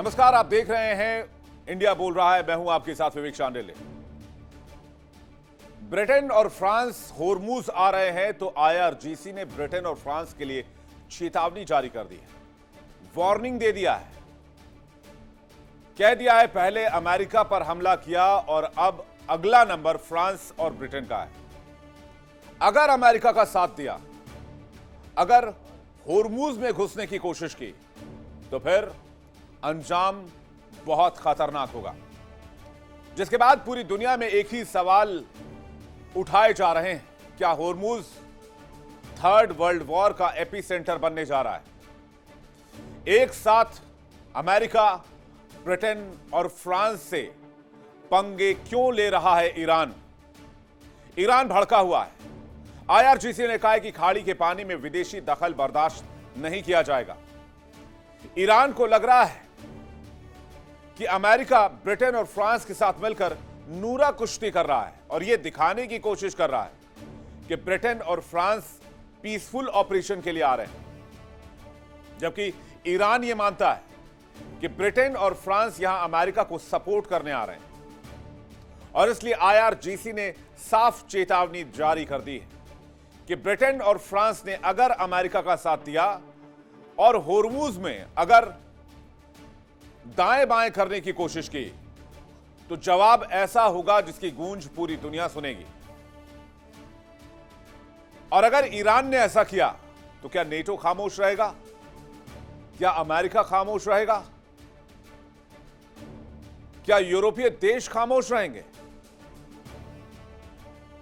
नमस्कार, आप देख रहे हैं इंडिया बोल रहा है। मैं हूं आपके साथ विवेक शांडिल्य। ब्रिटेन और फ्रांस होर्मुज आ रहे हैं तो आईआरजीसी ने ब्रिटेन और फ्रांस के लिए चेतावनी जारी कर दी है, वार्निंग दे दिया है। कह दिया है पहले अमेरिका पर हमला किया और अब अगला नंबर फ्रांस और ब्रिटेन का है। अगर अमेरिका का साथ दिया, अगर होर्मुज में घुसने की कोशिश की तो फिर अंजाम बहुत खतरनाक होगा। जिसके बाद पूरी दुनिया में एक ही सवाल उठाए जा रहे हैं, क्या होर्मुज थर्ड वर्ल्ड वॉर का एपिसेंटर बनने जा रहा है? एक साथ अमेरिका, ब्रिटेन और फ्रांस से पंगे क्यों ले रहा है ईरान? ईरान भड़का हुआ है। आईआरजीसी ने कहा है कि खाड़ी के पानी में विदेशी दखल बर्दाश्त नहीं किया जाएगा। ईरान को लग रहा है कि अमेरिका ब्रिटेन और फ्रांस के साथ मिलकर नूरा कुश्ती कर रहा है और यह दिखाने की कोशिश कर रहा है कि ब्रिटेन और फ्रांस पीसफुल ऑपरेशन के लिए आ रहे हैं, जबकि ईरान यह मानता है कि ब्रिटेन और फ्रांस यहां अमेरिका को सपोर्ट करने आ रहे हैं। और इसलिए आईआरजीसी ने साफ चेतावनी जारी कर दी है कि ब्रिटेन और फ्रांस ने अगर अमेरिका का साथ दिया और होर्मुज में अगर दाएं बाएं करने की कोशिश की तो जवाब ऐसा होगा जिसकी गूंज पूरी दुनिया सुनेगी। और अगर ईरान ने ऐसा किया तो क्या नेटो खामोश रहेगा? क्या अमेरिका खामोश रहेगा? क्या यूरोपीय देश खामोश रहेंगे?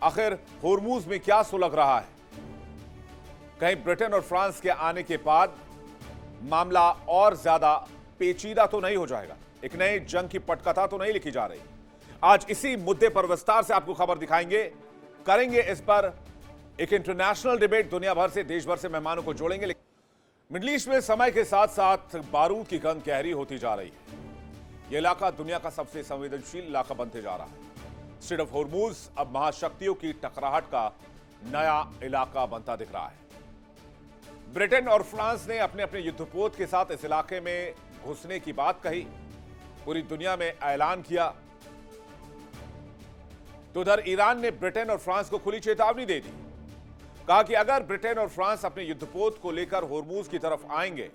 आखिर होर्मुज में क्या सुलग रहा है? कहीं ब्रिटेन और फ्रांस के आने के बाद मामला और ज्यादा पेचीदा तो नहीं हो जाएगा? एक नई जंग की पटकथा तो नहीं लिखी जा रही? आज इसी मुद्दे पर विस्तार से आपको खबर दिखाएंगे, करेंगे इस पर एक इंटरनेशनल डिबेट। दुनिया भर से, देश भर से मेहमानों को जोड़ेंगे। मिडिल ईस्ट में समय के साथ साथ बारूद की गंध गहरी होती जा रही है। यह इलाका दुनिया का सबसे संवेदनशील इलाका बनते जा रहा है। स्ट्रेट ऑफ होर्मुज अब महाशक्तियों की टकराहट का नया इलाका बनता दिख रहा है। ब्रिटेन और फ्रांस ने अपने अपने युद्धपोत के साथ इस इलाके में घुसने की बात कही, पूरी दुनिया में ऐलान किया। तो उधर ईरान ने ब्रिटेन और फ्रांस को खुली चेतावनी दे दी। कहा कि अगर ब्रिटेन और फ्रांस अपने युद्धपोत को लेकर होर्मुज की तरफ आएंगे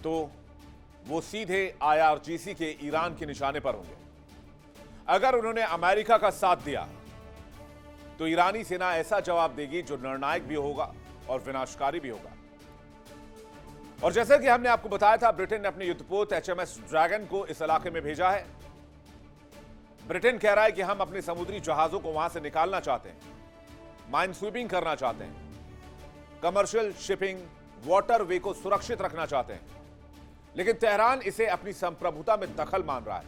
तो वो सीधे आईआरजीसी के ईरान के निशाने पर होंगे। अगर उन्होंने अमेरिका का साथ दिया तो ईरानी सेना ऐसा जवाब देगी जो निर्णायक भी होगा और विनाशकारी भी होगा। और जैसे कि हमने आपको बताया था, ब्रिटेन ने अपने युद्धपोत एचएमएस ड्रैगन को इस इलाके में भेजा है। ब्रिटेन कह रहा है कि हम अपने समुद्री जहाजों को वहां से निकालना चाहते हैं, माइन स्वीपिंग करना चाहते हैं, कमर्शियल शिपिंग वाटरवे को सुरक्षित रखना चाहते हैं। लेकिन तेहरान इसे अपनी संप्रभुता में दखल मान रहा है।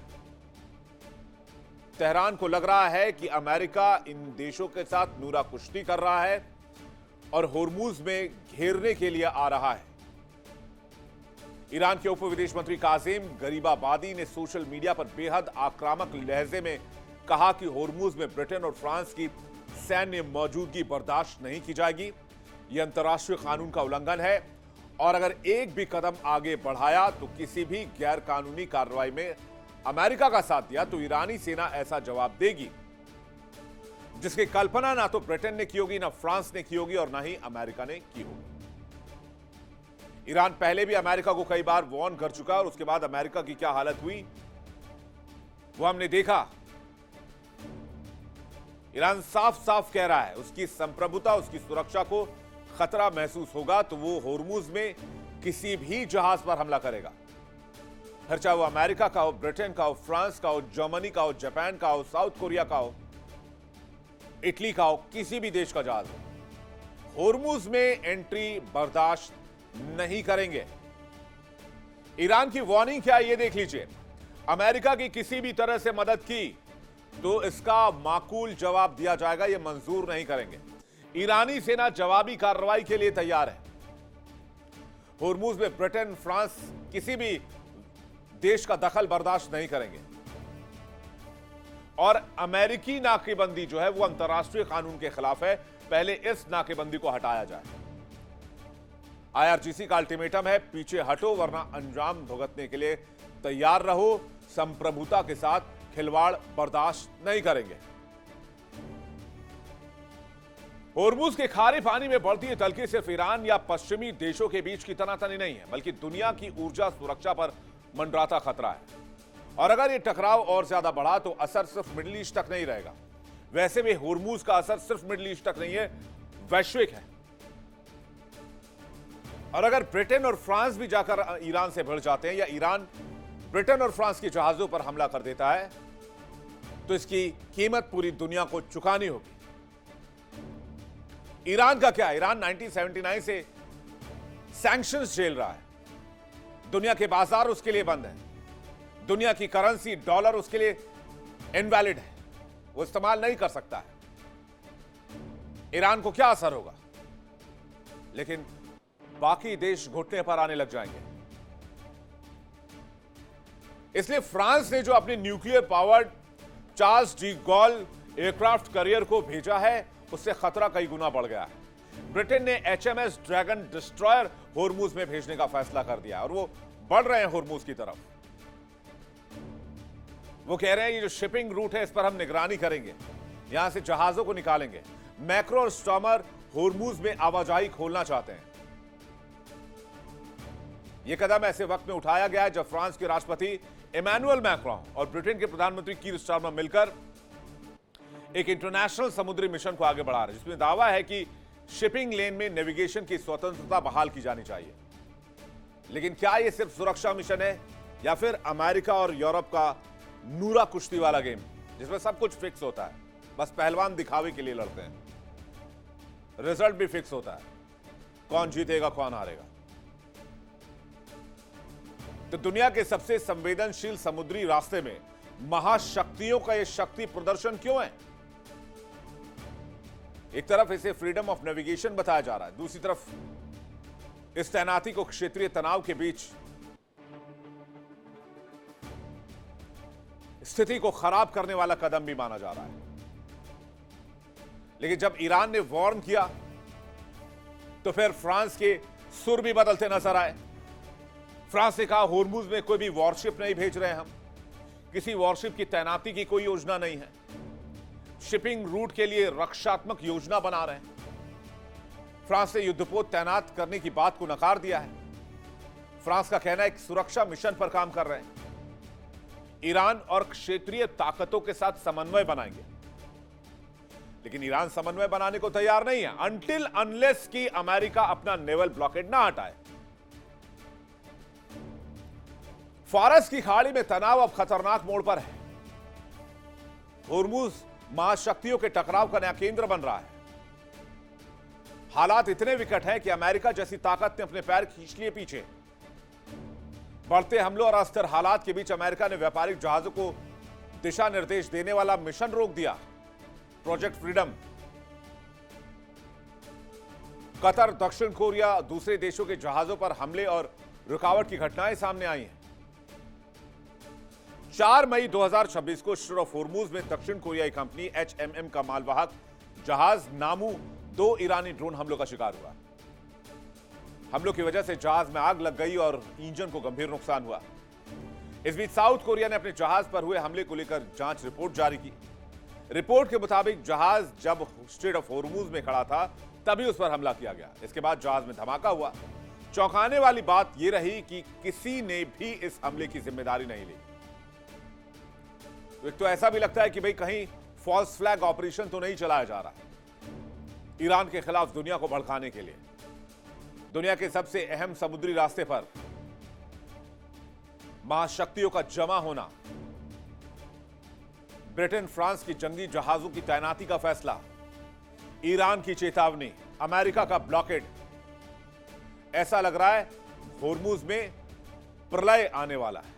तेहरान को लग रहा है कि अमेरिका इन देशों के साथ नूरा कुश्ती कर रहा है और होर्मुज में घेरने के लिए आ रहा है। ईरान के उप विदेश मंत्री कासिम गरीबाबादी ने सोशल मीडिया पर बेहद आक्रामक लहजे में कहा कि होर्मुज में ब्रिटेन और फ्रांस की सैन्य मौजूदगी बर्दाश्त नहीं की जाएगी। यह अंतर्राष्ट्रीय कानून का उल्लंघन है और अगर एक भी कदम आगे बढ़ाया तो किसी भी गैर कानूनी कार्रवाई में अमेरिका का साथ दिया तो ईरानी सेना ऐसा जवाब देगी जिसकी कल्पना ना तो ब्रिटेन ने की होगी, ना फ्रांस ने की होगी और ना ही अमेरिका ने की होगी। ईरान पहले भी अमेरिका को कई बार वार्न कर चुका है और उसके बाद अमेरिका की क्या हालत हुई वो हमने देखा। ईरान साफ साफ कह रहा है उसकी संप्रभुता, उसकी सुरक्षा को खतरा महसूस होगा तो वो होर्मुज में किसी भी जहाज पर हमला करेगा, फिर चाहे वो अमेरिका का हो, ब्रिटेन का हो, फ्रांस का हो, जर्मनी का हो, जापान का हो, साउथ कोरिया का हो, इटली का हो, किसी भी देश का जहाज हो, होर्मुज में एंट्री बर्दाश्त नहीं करेंगे। ईरान की वार्निंग क्या है ये देख लीजिए। अमेरिका की किसी भी तरह से मदद की तो इसका माकूल जवाब दिया जाएगा, ये मंजूर नहीं करेंगे। ईरानी सेना जवाबी कार्रवाई के लिए तैयार है। होर्मुज में ब्रिटेन, फ्रांस किसी भी देश का दखल बर्दाश्त नहीं करेंगे और अमेरिकी नाकेबंदी जो है वो अंतर्राष्ट्रीय कानून के खिलाफ है। पहले इस नाकेबंदी को हटाया जाए। आईआरजीसी का अल्टीमेटम है, पीछे हटो वरना अंजाम भुगतने के लिए तैयार रहो। संप्रभुता के साथ खिलवाड़ बर्दाश्त नहीं करेंगे। होर्मुज के खारे पानी में बढ़ती तलखी सिर्फ ईरान या पश्चिमी देशों के बीच की तनातनी नहीं है, बल्कि दुनिया की ऊर्जा सुरक्षा पर मंडराता खतरा है। और अगर ये टकराव और ज्यादा बढ़ा तो असर सिर्फ मिडिल ईस्ट तक नहीं रहेगा। वैसे भी होर्मुज का असर सिर्फ मिडिल ईस्ट तक नहीं है, वैश्विक है। और अगर ब्रिटेन और फ्रांस भी जाकर ईरान से भिड़ जाते हैं या ईरान ब्रिटेन और फ्रांस के जहाजों पर हमला कर देता है तो इसकी कीमत पूरी दुनिया को चुकानी होगी। ईरान का क्या? ईरान 1979 से सैंक्शंस झेल रहा है। दुनिया के बाजार उसके लिए बंद है। दुनिया की करेंसी डॉलर उसके लिए इनवैलिड है, वो इस्तेमाल नहीं कर सकता है। ईरान को क्या असर होगा? लेकिन बाकी देश घुटने पर आने लग जाएंगे। इसलिए फ्रांस ने जो अपनी nuclear powered Charles de Gaulle aircraft carrier को भेजा है, उससे खतरा कई गुना बढ़ गया है। ब्रिटेन ने एचएमएस ड्रैगन डिस्ट्रॉयर होर्मुज में भेजने का फैसला कर दिया और वो बढ़ रहे हैं होर्मुज की तरफ। वो कह रहे हैं ये जो शिपिंग रूट है इस पर हम निगरानी करेंगे, यहां से जहाजों को निकालेंगे। मैक्रो और स्टॉमर होर्मुज में आवाजाही खोलना चाहते हैं। यह कदम ऐसे वक्त में उठाया गया है जब फ्रांस के राष्ट्रपति इमैनुअल मैक्रोन और ब्रिटेन के प्रधानमंत्री कीर स्टारमर मिलकर एक इंटरनेशनल समुद्री मिशन को आगे बढ़ा रहे हैं, जिसमें दावा है कि शिपिंग लेन में नेविगेशन की स्वतंत्रता बहाल की जानी चाहिए। लेकिन क्या यह सिर्फ सुरक्षा मिशन है या फिर अमेरिका और यूरोप का नूरा कुश्ती वाला गेम जिसमें सब कुछ फिक्स होता है, बस पहलवान दिखावे के लिए लड़ते हैं, रिजल्ट भी फिक्स होता है, कौन जीतेगा कौन हारेगा। तो दुनिया के सबसे संवेदनशील समुद्री रास्ते में महाशक्तियों का यह शक्ति प्रदर्शन क्यों है? एक तरफ इसे फ्रीडम ऑफ नेविगेशन बताया जा रहा है, दूसरी तरफ इस तैनाती को क्षेत्रीय तनाव के बीच स्थिति को खराब करने वाला कदम भी माना जा रहा है। लेकिन जब ईरान ने वार्न किया तो फिर फ्रांस के सुर भी बदलते नजर आए। फ्रांस ने कहा होर्मुज में कोई भी वॉरशिप नहीं भेज रहे, हम किसी वॉरशिप की तैनाती की कोई योजना नहीं है, शिपिंग रूट के लिए रक्षात्मक योजना बना रहे हैं। फ्रांस ने युद्धपोत तैनात करने की बात को नकार दिया है। फ्रांस का कहना है एक सुरक्षा मिशन पर काम कर रहे हैं, ईरान और क्षेत्रीय ताकतों के साथ समन्वय बनाएंगे। लेकिन ईरान समन्वय बनाने को तैयार नहीं है अनटिल अनलेस कि अमेरिका अपना नेवल ब्लॉकेड ना हटाए। फारस की खाड़ी में तनाव अब खतरनाक मोड़ पर है। होर्मुज महाशक्तियों के टकराव का नया केंद्र बन रहा है। हालात इतने विकट हैं कि अमेरिका जैसी ताकत ने अपने पैर खींच लिए पीछे। बढ़ते हमलों और अस्थिर हालात के बीच अमेरिका ने व्यापारिक जहाजों को दिशा निर्देश देने वाला मिशन रोक दिया, प्रोजेक्ट फ्रीडम। कतर, दक्षिण कोरिया, दूसरे देशों के जहाजों पर हमले और रुकावट की घटनाएं सामने आई हैं। 4 मई 2026 को स्ट्रेट ऑफ होर्मुज में दक्षिण कोरियाई कंपनी HMM का मालवाहक जहाज नामू 2 ईरानी ड्रोन हमलों का शिकार हुआ। हमलों की वजह से जहाज में आग लग गई और इंजन को गंभीर नुकसान हुआ। इस बीच साउथ कोरिया ने अपने जहाज पर हुए हमले को लेकर जांच रिपोर्ट जारी की। रिपोर्ट के मुताबिक जहाज जब स्ट्रेट ऑफ होर्मुज में खड़ा था तभी उस पर हमला किया गया। इसके बाद जहाज में धमाका हुआ। चौंकाने वाली बात यह रही कि किसी ने भी इस हमले की जिम्मेदारी नहीं ली। एक तो ऐसा भी लगता है कि भाई कहीं फॉल्स फ्लैग ऑपरेशन तो नहीं चलाया जा रहा ईरान के खिलाफ दुनिया को भड़काने के लिए। दुनिया के सबसे अहम समुद्री रास्ते पर महाशक्तियों का जमा होना, ब्रिटेन फ्रांस की जंगी जहाजों की तैनाती का फैसला, ईरान की चेतावनी, अमेरिका का ब्लॉकेड, ऐसा लग रहा है होर्मुज में प्रलय आने वाला है।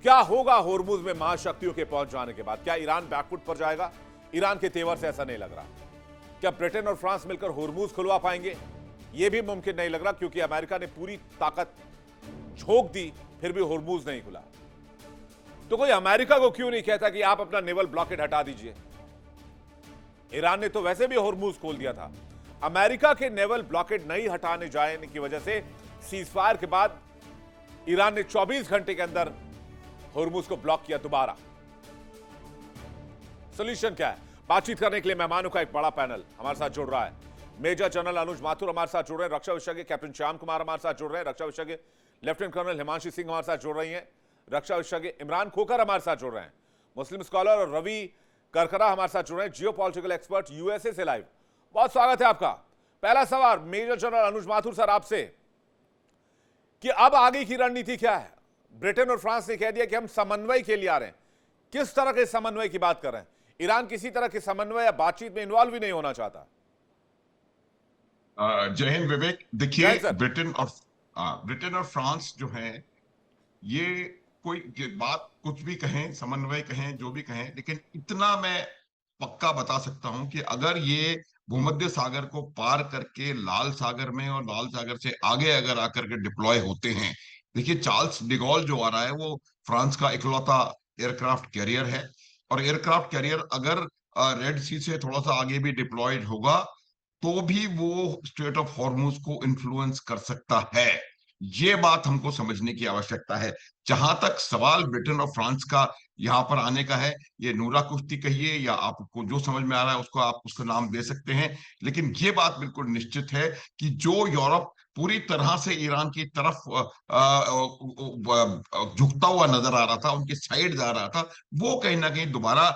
क्या होगा होर्मुज में महाशक्तियों के पहुंच जाने के बाद? क्या ईरान बैकफुट पर जाएगा? ईरान के तेवर से ऐसा नहीं लग रहा। क्या ब्रिटेन और फ्रांस मिलकर होर्मुज खुलवा पाएंगे? यह भी मुमकिन नहीं लग रहा, क्योंकि अमेरिका ने पूरी ताकत झोंक दी फिर भी होर्मुज नहीं खुला। तो कोई अमेरिका को क्यों नहीं कहता कि आप अपना नेवल ब्लॉकेड हटा दीजिए? ईरान ने तो वैसे भी होर्मुज खोल दिया था। अमेरिका के नेवल ब्लॉकेड नहीं हटाने जाने की वजह से सीजफायर के बाद ईरान ने 24 घंटे के अंदर होर्मुज को ब्लॉक किया दोबारा। सोल्यूशन क्या है? बातचीत करने के लिए मेहमानों का एक बड़ा पैनल हमारे साथ जुड़ रहा है। मेजर जनरल अनुज माथुर हमारे साथ जुड़ रहे हैं, रक्षा विशेषज्ञ कैप्टन श्याम कुमार हमारे साथ जुड़ रहे हैं, रक्षा विशेषज्ञ लेफ्टिनेंट कर्नल हिमांशी सिंह हमारे साथ जुड़ रही हैं, रक्षा विशेषज्ञ इमरान खोकर हमारे साथ जुड़ रहे हैं, मुस्लिम स्कॉलर और रवि करकरा हमारे साथ जुड़ रहे हैं, जियो पॉलिटिकल एक्सपर्ट यूएसए से लाइव। बहुत स्वागत है आपका। पहला सवाल मेजर जनरल अनुज माथुर सर आपसे कि अब आगे की रणनीति क्या है? ब्रिटेन और फ्रांस ने कह दिया कि हम समन्वय के लिए आ रहे हैं। किस तरह के समन्वय की बात कर रहे हैं? ईरान किसी तरह के समन्वय या बातचीत में इन्वॉल्व भी नहीं होना चाहता। जय हिंद विवेक। देखिए, ब्रिटेन और फ्रांस जो है, ये कोई बात कुछ भी कहें, समन्वय कहें, जो भी कहें, लेकिन इतना मैं पक्का बता सकता हूं कि अगर ये भूमध्य सागर को पार करके लाल सागर में और लाल सागर से आगे अगर आकर के डिप्लॉय होते हैं, देखिए चार्ल्स डिगॉल जो आ रहा है वो फ्रांस का इकलौता एयरक्राफ्ट कैरियर है, और एयरक्राफ्ट कैरियर अगर रेड सी से थोड़ा सा आगे भी डिप्लॉयड होगा तो भी वो स्ट्रेट ऑफ हॉर्मुज को इन्फ्लुएंस कर सकता है। ये बात हमको समझने की आवश्यकता है। जहां तक सवाल ब्रिटेन और फ्रांस का यहाँ पर आने का है, ये नूरा कुश्ती कहिए या आपको जो समझ में आ रहा है उसको आप उसका नाम दे सकते हैं, लेकिन ये बात बिल्कुल निश्चित है कि जो यूरोप पूरी तरह से ईरान की तरफ झुकता हुआ नजर आ रहा था, उनकी साइड जा रहा था, वो कहीं ना कहीं दोबारा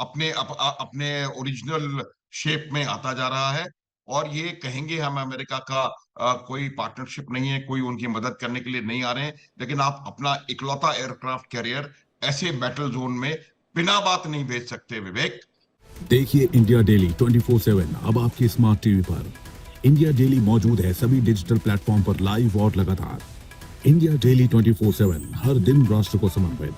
अपने ओरिजिनल शेप में आता जा रहा है। और ये कहेंगे हम अमेरिका का कोई पार्टनरशिप नहीं है, कोई उनकी मदद करने के लिए नहीं आ रहे हैं, लेकिन आप अपना इकलौता एयरक्राफ्ट कैरियर ऐसे बैटल जोन में बिना बात नहीं भेज सकते विवेक। देखिए इंडिया डेली 24/7 अब आपकी स्मार्ट टीवी पर। इंडिया डेली मौजूद है सभी डिजिटल प्लेटफॉर्म पर लाइव और लगातार। इंडिया डेली 24/7 हर दिन राष्ट्र को समर्पित।